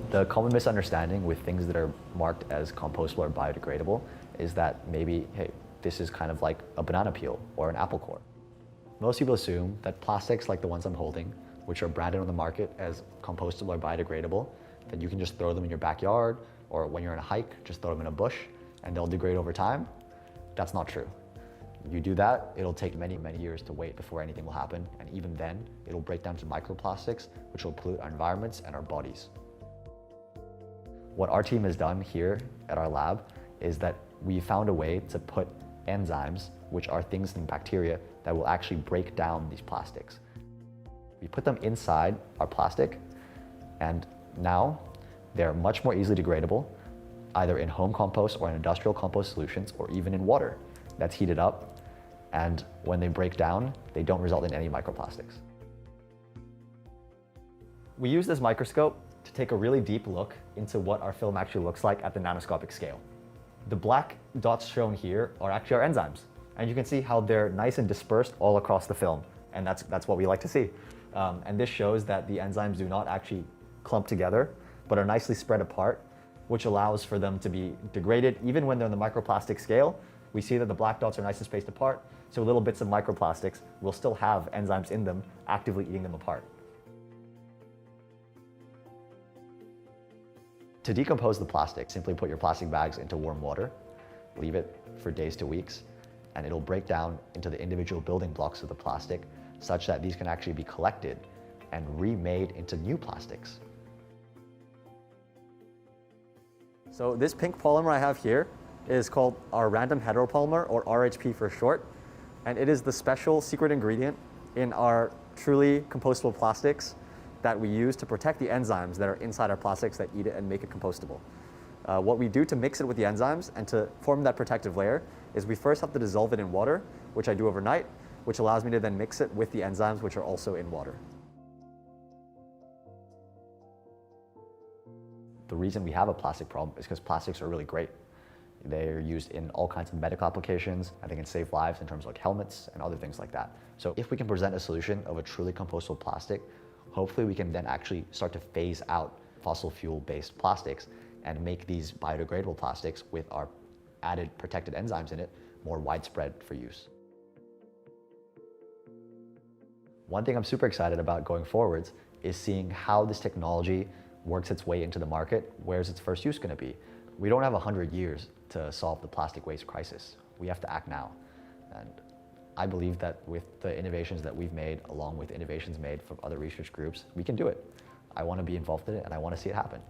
The common misunderstanding with things that are marked as compostable or biodegradable is that maybe, hey, this is kind of like a banana peel or an apple core. Most people assume that plastics like the ones I'm holding, which are branded on the market as compostable or biodegradable, that you can just throw them in your backyard, or when you're on a hike, just throw them in a bush and they'll degrade over time. That's not true. You do that, it'll take many, many years to wait before anything will happen. And even then, it'll break down to microplastics, which will pollute our environments and our bodies. What our team has done here at our lab is that we found a way to put enzymes, which are things in bacteria that will actually break down these plastics. We put them inside our plastic, and now they're much more easily degradable, either in home compost or in industrial compost solutions, or even in water that's heated up. And when they break down, they don't result in any microplastics. We use this microscope to take a really deep look into what our film actually looks like at the nanoscopic scale. The black dots shown here are actually our enzymes. And you can see how they're nice and dispersed all across the film. And that's what we like to see. And this shows that the enzymes do not actually clump together, but are nicely spread apart, which allows for them to be degraded. Even when they're on the microplastic scale, we see that the black dots are nice and spaced apart, so little bits of microplastics will still have enzymes in them, actively eating them apart. To decompose the plastic, simply put your plastic bags into warm water, leave it for days to weeks, and it'll break down into the individual building blocks of the plastic such that these can actually be collected and remade into new plastics. So this pink polymer I have here is called our random heteropolymer, or RHP for short, and it is the special secret ingredient in our truly compostable plastics that we use to protect the enzymes that are inside our plastics that eat it and make it compostable. What we do to mix it with the enzymes and to form that protective layer is we first have to dissolve it in water, which I do overnight, which allows me to then mix it with the enzymes which are also in water. The reason we have a plastic problem is because plastics are really great. They're used in all kinds of medical applications. I think it saves lives in terms of like helmets and other things like that. So if we can present a solution of a truly compostable plastic, hopefully we can then actually start to phase out fossil fuel-based plastics and make these biodegradable plastics with our added protected enzymes in it more widespread for use. One thing I'm super excited about going forwards is seeing how this technology works its way into the market. Where's its first use going to be? We don't have 100 years to solve the plastic waste crisis. We have to act now. And I believe that with the innovations that we've made, along with innovations made from other research groups, we can do it. I want to be involved in it and I want to see it happen.